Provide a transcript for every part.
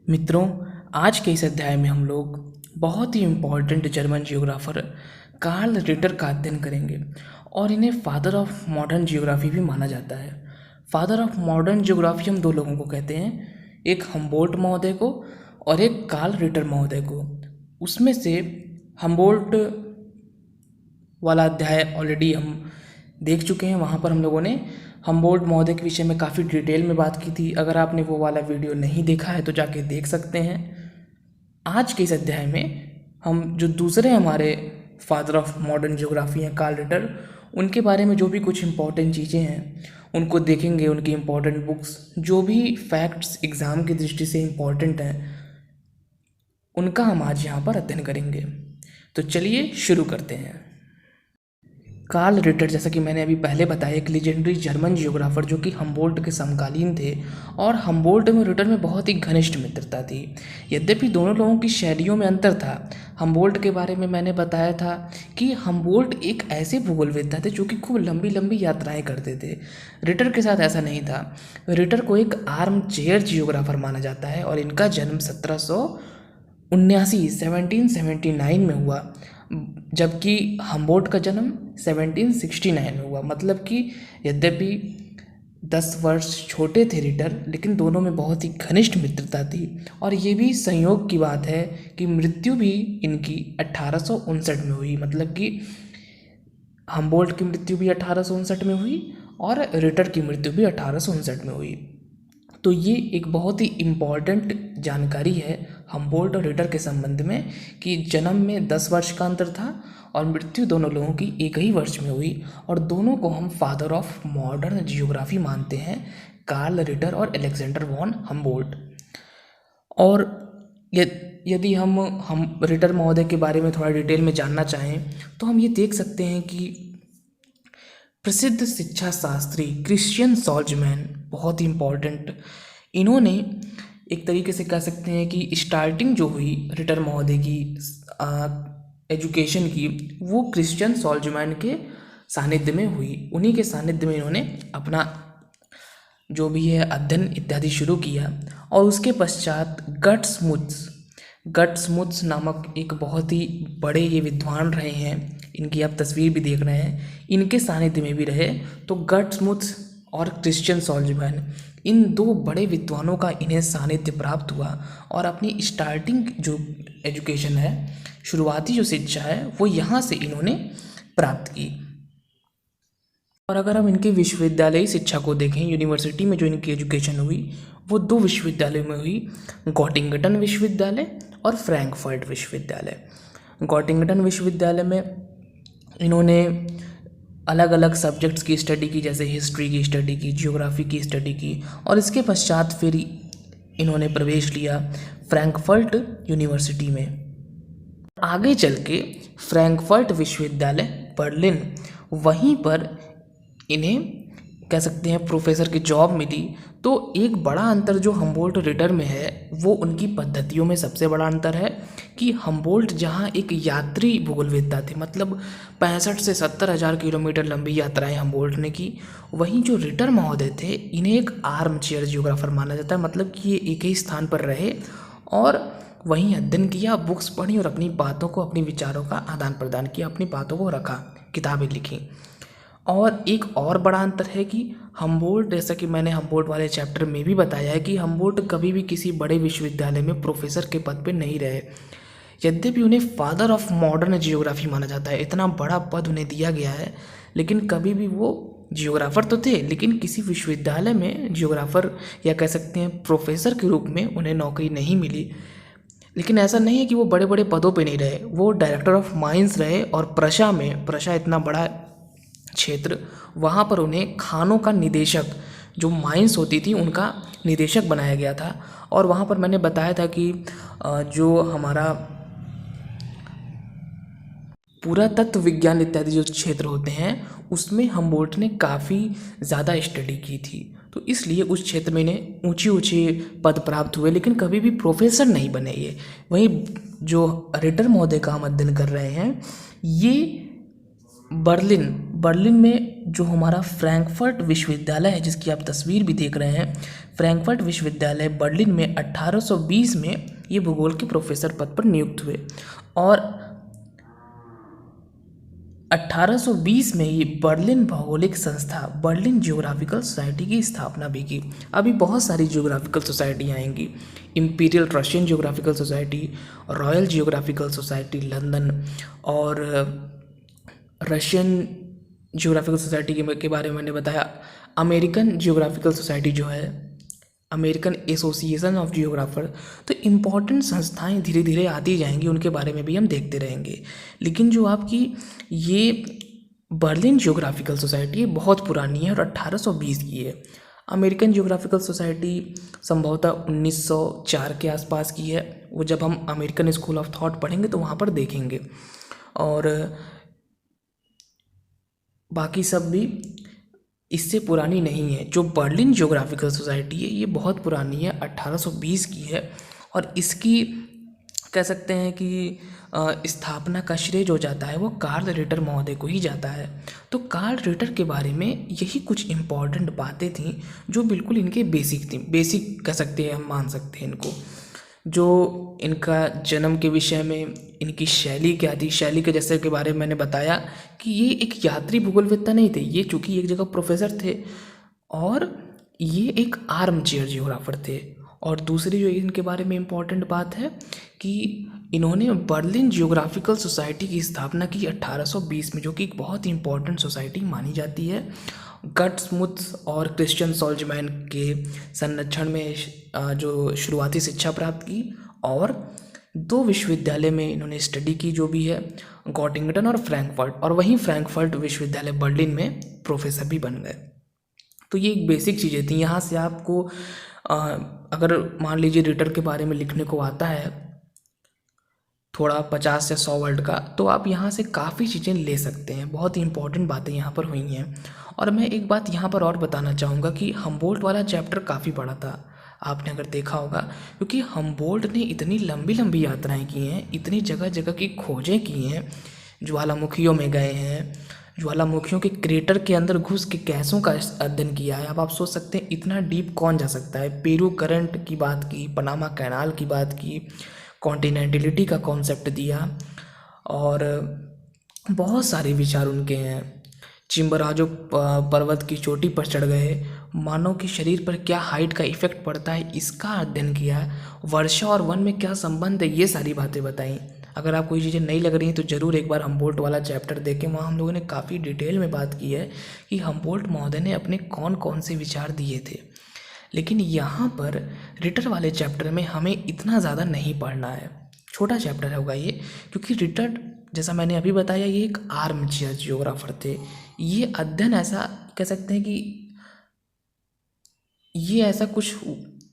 मित्रों, आज के इस अध्याय में हम लोग बहुत ही important German geographer Carl Ritter का अध्ययन करेंगे और इन्हें फादर ऑफ मॉडर्न जियोग्राफी भी माना जाता है। फादर ऑफ मॉडर्न जियोग्राफी हम दो लोगों को कहते हैं, एक हम्बोल्ट महोदय को और एक कार्ल रिटर महोदय को। उसमें से हम्बोल्ट वाला अध्याय ऑलरेडी हम देख चुके हैं। वहाँ पर हम लोगों ने हम्बोल्ट महोदय के विषय में काफ़ी डिटेल में बात की थी। अगर आपने वो वाला वीडियो नहीं देखा है तो जाके देख सकते हैं। आज के इस अध्याय में हम जो दूसरे हमारे फादर ऑफ मॉडर्न ज्योग्राफी हैं कार्ल रिटर, उनके बारे में जो भी कुछ इम्पोर्टेंट चीज़ें हैं उनको देखेंगे। उनकी इम्पोर्टेंट बुक्स, जो भी फैक्ट्स एग्ज़ाम की दृष्टि से इम्पोर्टेंट हैं, उनका हम आज यहाँ पर अध्ययन करेंगे। तो चलिए शुरू करते हैं। कार्ल रिटर, जैसा कि मैंने अभी पहले बताया, एक लीजेंडरी जर्मन जियोग्राफर जो कि हम्बोल्ट के समकालीन थे और हम्बोल्ट में रिटर में बहुत ही घनिष्ठ मित्रता थी। यद्यपि दोनों लोगों की शैलियों में अंतर था। हम्बोल्ट के बारे में मैंने बताया था कि हम्बोल्ट एक ऐसे भूगोलवेत्ता थे जो कि खूब लंबी लंबी यात्राएं करते थे। रिटर के साथ ऐसा नहीं था। रिटर को एक आर्म चेयर जियोग्राफर माना जाता है और इनका जन्म 1779 में हुआ, जबकि हम्बोल्ट का जन्म 1769 में हुआ। मतलब कि यद्यपि 10 वर्ष छोटे थे रिटर, लेकिन दोनों में बहुत ही घनिष्ठ मित्रता थी। और ये भी संयोग की बात है कि मृत्यु भी इनकी 1859 में हुई। मतलब कि हम्बोल्ट की मृत्यु भी 1859 में हुई और रिटर की मृत्यु भी 1859 में हुई। तो ये एक बहुत ही इम्पॉर्टेंट जानकारी है हम्बोल्ट और रिटर के संबंध में कि जन्म में 10 वर्ष का अंतर था और मृत्यु दोनों लोगों की एक ही वर्ष में हुई। और दोनों को हम फादर ऑफ मॉडर्न जियोग्राफी मानते हैं, कार्ल रिटर और अलेक्जेंडर वॉन हम्बोल्ट। और यदि हम रिटर महोदय के बारे में थोड़ा डिटेल में जानना चाहें तो हम ये देख सकते हैं कि प्रसिद्ध शिक्षा शास्त्री क्रिश्चियन सॉल्जमैन, बहुत ही इम्पॉर्टेंट, इन्होंने एक तरीके से कह सकते हैं कि स्टार्टिंग जो हुई रिटर महोदय की एजुकेशन की, वो क्रिश्चियन सॉल्जमैन के सानिध्य में हुई। उन्हीं के सानिध्य में इन्होंने अपना जो भी है अध्ययन इत्यादि शुरू किया। और उसके पश्चात गट्समुथ्स नामक एक बहुत ही बड़े ये विद्वान रहे हैं, इनकी आप तस्वीर भी देख रहे हैं, इनके सानिध्य में भी रहे। तो गट्समुथ्स और क्रिश्चियन सॉल्जमैन, इन दो बड़े विद्वानों का इन्हें सानिध्य प्राप्त हुआ और अपनी स्टार्टिंग जो एजुकेशन है, शुरुआती जो शिक्षा है, वो यहाँ से इन्होंने प्राप्त की। और अगर हम इनकी विश्वविद्यालयी शिक्षा को देखें, यूनिवर्सिटी में जो इनकी एजुकेशन हुई वो दो विश्वविद्यालयों में हुई, गॉटिंगटन विश्वविद्यालय और फ्रैंकफर्ट विश्वविद्यालय। गॉटिंगटन विश्वविद्यालय में इन्होंने अलग अलग सब्जेक्ट्स की स्टडी की, जैसे हिस्ट्री की स्टडी की, जियोग्राफी की स्टडी की। और इसके पश्चात फिर इन्होंने प्रवेश लिया फ्रैंकफर्ट यूनिवर्सिटी में। आगे चल के फ्रैंकफर्ट विश्वविद्यालय बर्लिन, वहीं पर इन्हें कह सकते हैं प्रोफेसर की जॉब मिली। तो एक बड़ा अंतर जो हम्बोल्ट रिटर में है वो उनकी पद्धतियों में सबसे बड़ा अंतर है कि हम्बोल्ट जहाँ एक यात्री भूगोलवेत्ता थे, मतलब 65 से 70 हज़ार किलोमीटर लंबी यात्राएं हम्बोल्ट ने की, वहीं जो रिटर महोदय थे इन्हें एक आर्म चेयर जियोग्राफर माना जाता है। मतलब कि ये एक ही स्थान पर रहे और वहीं अध्ययन किया, बुक्स पढ़ी और अपनी बातों को, अपने विचारों का आदान प्रदान किया, अपनी बातों को रखा, किताबें लिखी। और एक और बड़ा अंतर है कि हम्बोल्ट, जैसा कि मैंने हम्बोल्ट वाले चैप्टर में भी बताया है कि हम्बोल्ट कभी भी किसी बड़े विश्वविद्यालय में प्रोफेसर के पद पे नहीं रहे। यद्यपि उन्हें फादर ऑफ मॉडर्न जियोग्राफी माना जाता है, इतना बड़ा पद उन्हें दिया गया है, लेकिन कभी भी वो जियोग्राफर तो थे, लेकिन किसी विश्वविद्यालय में जियोग्राफर या कह सकते हैं प्रोफेसर के रूप में उन्हें नौकरी नहीं मिली। लेकिन ऐसा नहीं है कि वो बड़े बड़े पदों पे नहीं रहे, वो डायरेक्टर ऑफ माइंस रहे। और प्रशा इतना बड़ा क्षेत्र, वहाँ पर उन्हें खानों का निदेशक, जो माइंस होती थी उनका निदेशक बनाया गया था। और वहाँ पर मैंने बताया था कि जो हमारा पुरातत्व विज्ञान इत्यादि जो क्षेत्र होते हैं उसमें हम्बोल्ट ने काफ़ी ज़्यादा स्टडी की थी, तो इसलिए उस क्षेत्र में इन्हें ऊंचे ऊंचे पद प्राप्त हुए, लेकिन कभी भी प्रोफेसर नहीं बने ये। वहीं जो रिटर महोदय का हम अध्ययन कर रहे हैं, ये बर्लिन बर्लिन में जो हमारा फ्रैंकफर्ट विश्वविद्यालय है, जिसकी आप तस्वीर भी देख रहे हैं, फ्रैंकफर्ट विश्वविद्यालय बर्लिन में 1820 में ये भूगोल के प्रोफेसर पद पर नियुक्त हुए और 1820 में ये बर्लिन भौगोलिक संस्था बर्लिन जियोग्राफिकल सोसाइटी की स्थापना भी की। अभी बहुत सारी जियोग्राफिकल सोसाइटी आएंगी, imperial Russian geographical society, royal geographical society London, और रशियन जियोग्राफिकल सोसाइटी के बारे में मैंने बताया। अमेरिकन जियोग्राफिकल सोसाइटी जो है, अमेरिकन एसोसिएशन ऑफ जियोग्राफर। तो इम्पॉर्टेंट संस्थाएं धीरे धीरे आती जाएंगी, उनके बारे में भी हम देखते रहेंगे। लेकिन जो आपकी ये बर्लिन जियोग्राफिकल सोसाइटी है बहुत पुरानी है और 1820 की है। अमेरिकन जियोग्राफिकल सोसाइटी संभवतः 1904 के आसपास की है। वो जब हम अमेरिकन स्कूल ऑफ थॉट पढ़ेंगे तो वहाँ पर देखेंगे। और बाकी सब भी इससे पुरानी नहीं है। जो बर्लिन जियोग्राफिकल सोसाइटी है ये बहुत पुरानी है, 1820 की है। और इसकी कह सकते हैं कि स्थापना का श्रेय जो जाता है वो कार्ल रिटर महोदय को ही जाता है। तो कार्ल रिटर के बारे में यही कुछ इम्पॉर्टेंट बातें थीं जो बिल्कुल इनके बेसिक थी, बेसिक कह सकते हैं, हम मान सकते हैं इनको। जो इनका जन्म के विषय में, इनकी शैली क्या थी, शैली के जैसे के बारे में मैंने बताया कि ये एक यात्री भूगोलवेत्ता नहीं थे, ये चूँकि एक जगह प्रोफेसर थे और ये एक आर्म चेयर जियोग्राफर थे। और दूसरी जो इनके बारे में इम्पॉर्टेंट बात है कि इन्होंने बर्लिन जियोग्राफिकल सोसाइटी की स्थापना की 1820 में, जो कि एक बहुत ही इम्पॉर्टेंट सोसाइटी मानी जाती है। गट्समुथ और क्रिश्चियन सोल्जमैन के संरक्षण में जो शुरुआती शिक्षा प्राप्त की और 2 विश्वविद्यालय में इन्होंने स्टडी की, जो भी है गॉटिंगटन और फ्रैंकफर्ट, और वहीं फ्रैंकफर्ट विश्वविद्यालय बर्लिन में प्रोफेसर भी बन गए। तो ये एक बेसिक चीज़ें थी। यहाँ से आपको अगर मान लीजिए रिटर के बारे में लिखने को आता है थोड़ा 50 या 100 वर्ड का, तो आप यहाँ से काफ़ी चीज़ें ले सकते हैं। बहुत ही इंपॉर्टेंट बातें यहाँ पर हुई हैं। और मैं एक बात यहाँ पर और बताना चाहूँगा कि हमबोल्ट वाला चैप्टर काफ़ी बड़ा था, आपने अगर देखा होगा, क्योंकि हमबोल्ट ने इतनी लंबी लंबी यात्राएं की हैं, इतनी जगह जगह की खोजें की हैं, ज्वालामुखियों में गए हैं, ज्वालामुखियों के क्रेटर के अंदर घुस के गैसों का अध्ययन किया है। अब आप सोच सकते हैं इतना डीप कौन जा सकता है। पेरू करंट की बात की, पनामा कैनाल की बात की, कॉन्टिनेंटलिटी का कॉन्सेप्ट दिया और बहुत सारे विचार उनके हैं। चिम्बराजो पर्वत की चोटी पर चढ़ गए, मानव के शरीर पर क्या हाइट का इफेक्ट पड़ता है इसका अध्ययन किया, वर्षा और वन में क्या संबंध है, ये सारी बातें बताई। अगर आप कोई चीज़ें नहीं लग रही हैं तो ज़रूर एक बार हमबोल्ट वाला चैप्टर देखें, वहाँ हम लोगों ने काफ़ी डिटेल में बात की है कि हमबोल्ट महोदय ने अपने कौन कौन से विचार दिए थे। लेकिन यहाँ पर रिटर वाले चैप्टर में हमें इतना ज़्यादा नहीं पढ़ना है, छोटा चैप्टर होगा ये, क्योंकि रिटर जैसा मैंने अभी बताया ये एक आर्म चेयर जियोग्राफर थे। ये अध्ययन ऐसा कह सकते हैं कि ये ऐसा कुछ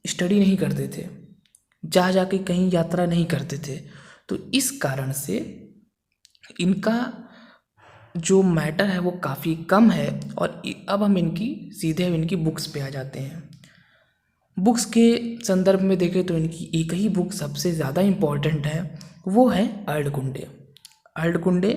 स्टडी नहीं करते थे, जा जाके कहीं यात्रा नहीं करते थे। तो इस कारण से इनका जो मैटर है वो काफ़ी कम है। और अब हम सीधे इनकी बुक्स पे आ जाते हैं। बुक्स के संदर्भ में देखें तो इनकी एक ही बुक सबसे ज़्यादा इम्पॉर्टेंट है, वो है अर्धकुंडे। अर्धकुंडे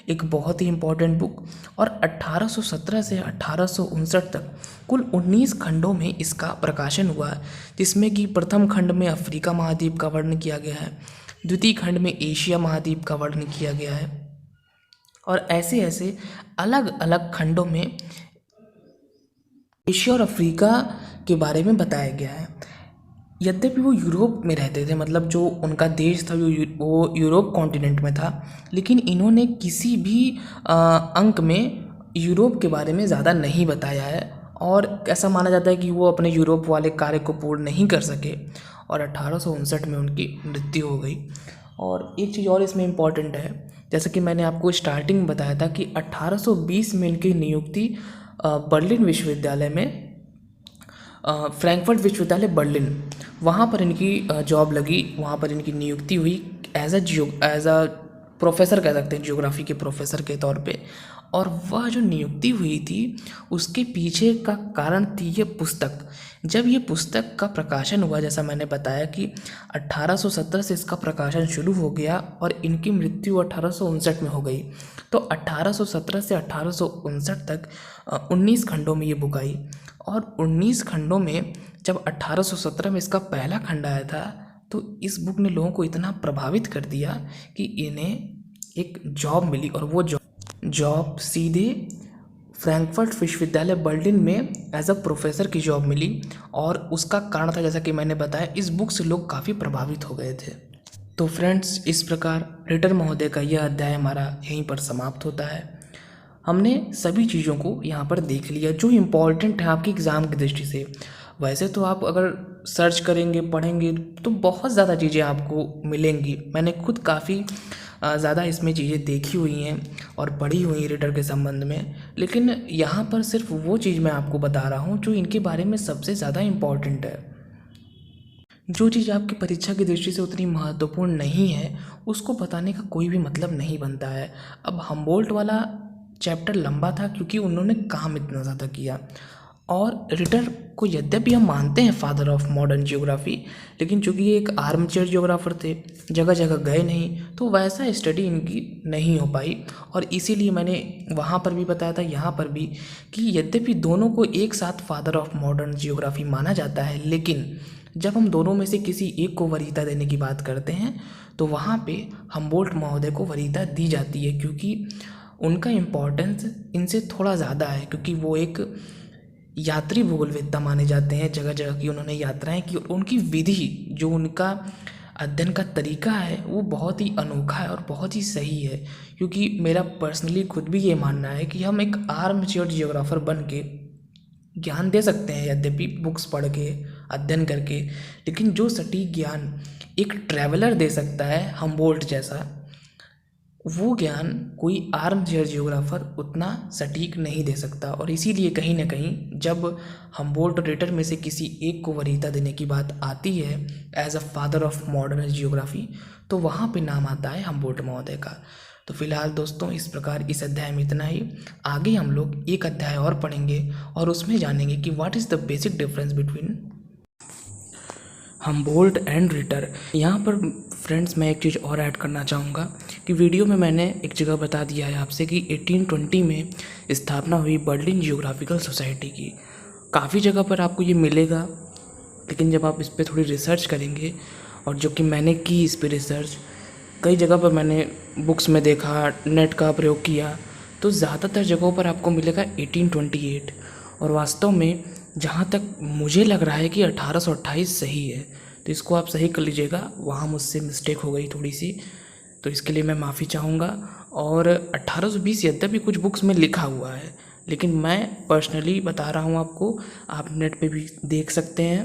एक बहुत ही इम्पॉर्टेंट बुक और 1817 से 1859 तक कुल 19 खंडों में इसका प्रकाशन हुआ, जिसमें कि प्रथम खंड में अफ्रीका महाद्वीप का वर्णन किया गया है, द्वितीय खंड में एशिया महाद्वीप का वर्णन किया गया है और ऐसे ऐसे अलग अलग खंडों में एशिया और अफ्रीका के बारे में बताया गया है। यद्यपि वो यूरोप में रहते थे, मतलब जो उनका देश था वो यूरोप कॉन्टिनेंट में था, लेकिन इन्होंने किसी भी अंक में यूरोप के बारे में ज़्यादा नहीं बताया है और ऐसा माना जाता है कि वो अपने यूरोप वाले कार्य को पूर्ण नहीं कर सके और 1859 में उनकी मृत्यु हो गई। और एक चीज़ और इसमें इम्पॉर्टेंट है, जैसा कि मैंने आपको स्टार्टिंग में बताया था कि 1820 में इनकी नियुक्ति बर्लिन विश्वविद्यालय में, फ्रैंकफर्ट विश्वविद्यालय बर्लिन, वहाँ पर इनकी जॉब लगी, वहाँ पर इनकी नियुक्ति हुई एज अ प्रोफेसर कह सकते हैं, जियोग्राफी के प्रोफेसर के तौर पे। और वह जो नियुक्ति हुई थी उसके पीछे का कारण थी ये पुस्तक। जब ये पुस्तक का प्रकाशन हुआ, जैसा मैंने बताया कि 1817 से इसका प्रकाशन शुरू हो गया और इनकी मृत्यु 1859 में हो गई। तो 1817 से 1859 तक 19 खंडों में ये बुक आई। और 19 खंडों में जब 1817 में इसका पहला खंड आया था तो इस बुक ने लोगों को इतना प्रभावित कर दिया कि इन्हें एक जॉब मिली, और वो जॉब सीधे फ्रैंकफर्ट विश्वविद्यालय बर्लिन में एज अ प्रोफेसर की जॉब मिली। और उसका कारण था, जैसा कि मैंने बताया, इस बुक से लोग काफ़ी प्रभावित हो गए थे। तो फ्रेंड्स, इस प्रकार रिटर महोदय का यह अध्याय हमारा यहीं पर समाप्त होता है। हमने सभी चीज़ों को यहाँ पर देख लिया जो इम्पॉर्टेंट है आपकी एग्ज़ाम की दृष्टि से। वैसे तो आप अगर सर्च करेंगे, पढ़ेंगे तो बहुत ज़्यादा चीज़ें आपको मिलेंगी। मैंने खुद काफ़ी ज़्यादा इसमें चीज़ें देखी हुई हैं और पढ़ी हुई हैं रिटर के संबंध में, लेकिन यहाँ पर सिर्फ वो चीज़ मैं आपको बता रहा हूँ जो इनके बारे में सबसे ज़्यादा इम्पॉर्टेंट है। जो चीज़ आपकी परीक्षा की दृष्टि से उतनी महत्वपूर्ण नहीं है उसको बताने का कोई भी मतलब नहीं बनता है। अब हम्बोल्ट वाला चैप्टर लंबा था क्योंकि उन्होंने काम इतना ज़्यादा किया, और रिटर को यद्यपि हम मानते हैं फादर ऑफ मॉडर्न जियोग्राफी, लेकिन चूंकि ये एक आर्म चेयर जियोग्राफर थे, जगह जगह गए नहीं, तो वैसा स्टडी इनकी नहीं हो पाई। और इसीलिए मैंने वहाँ पर भी बताया था, यहाँ पर भी, कि यद्यपि दोनों को एक साथ फादर ऑफ मॉडर्न जियोग्राफी माना जाता है, लेकिन जब हम दोनों में से किसी एक को वरीयता देने की बात करते हैं तो वहाँ पे हम्बोल्ट महोदय को वरीयता दी जाती है, क्योंकि उनका इम्पोर्टेंस इनसे थोड़ा ज़्यादा है, क्योंकि वो एक यात्री भूगोलवेत्ता माने जाते हैं। जगह जगह की उन्होंने यात्राएं की, उनकी विधि, जो उनका अध्ययन का तरीका है वो बहुत ही अनोखा है और बहुत ही सही है। क्योंकि मेरा पर्सनली खुद भी ये मानना है कि हम एक आर्म चेयर जियोग्राफर बन के ज्ञान दे सकते हैं, यद्यपि बुक्स पढ़ के, अध्ययन करके, लेकिन जो सटीक ज्ञान एक ट्रैवलर दे सकता है हम्बोल्ट जैसा, वो ज्ञान कोई आर्म चेयर जियोग्राफर उतना सटीक नहीं दे सकता। और इसीलिए कहीं ना कहीं जब हम्बोल्ट और रिटर में से किसी एक को वरीयता देने की बात आती है as a father of modern geography, तो वहाँ पे नाम आता है हम्बोल्ट महोदय का। तो फिलहाल दोस्तों, इस प्रकार इस अध्याय में इतना ही। आगे हम लोग एक अध्याय और पढ़ेंगे और उसमें जानेंगे कि what is the basic difference between Humboldt and Ritter. यहाँ पर फ्रेंड्स मैं एक चीज़ और ऐड करना चाहूँगा कि वीडियो में मैंने एक जगह बता दिया है आपसे कि 1820 में स्थापना हुई बर्लिन जियोग्राफिकल सोसाइटी की। काफ़ी जगह पर आपको ये मिलेगा, लेकिन जब आप इस पर थोड़ी रिसर्च करेंगे, और जो कि मैंने की इस पर रिसर्च, कई जगह पर मैंने बुक्स में देखा, नेट का प्रयोग किया, तो ज़्यादातर जगहों पर आपको मिलेगा 1828। और वास्तव में जहाँ तक मुझे लग रहा है कि 1828 सही है, तो इसको आप सही कर लीजिएगा। वहाँ मुझसे मिस्टेक हो गई थोड़ी सी, तो इसके लिए मैं माफ़ी चाहूँगा। और 1820 यद्यपि कुछ बुक्स में लिखा हुआ है, लेकिन मैं पर्सनली बता रहा हूँ आपको, आप नेट पे भी देख सकते हैं,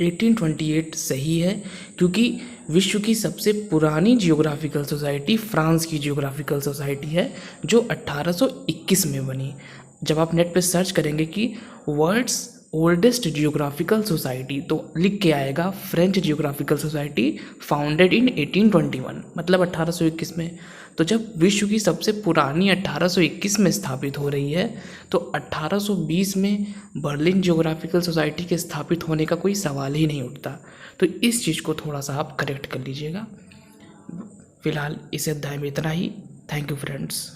1828 सही है। क्योंकि विश्व की सबसे पुरानी जियोग्राफिकल सोसाइटी फ्रांस की जियोग्राफिकल सोसाइटी है, जो 1821 में बनी। जब आप नेट पे सर्च करेंगे कि वर्ल्ड्स ओल्डेस्ट जियोग्राफिकल सोसाइटी, तो लिख के आएगा French geographical society founded in 1821, मतलब 1821 में। तो जब विश्व की सबसे पुरानी 1821 में स्थापित हो रही है, तो 1820 में बर्लिन जियोग्राफिकल सोसाइटी के स्थापित होने का कोई सवाल ही नहीं उठता। तो इस चीज़ को थोड़ा सा आप करेक्ट कर लीजिएगा। फिलहाल इस अध्याय में इतना ही। Thank you friends.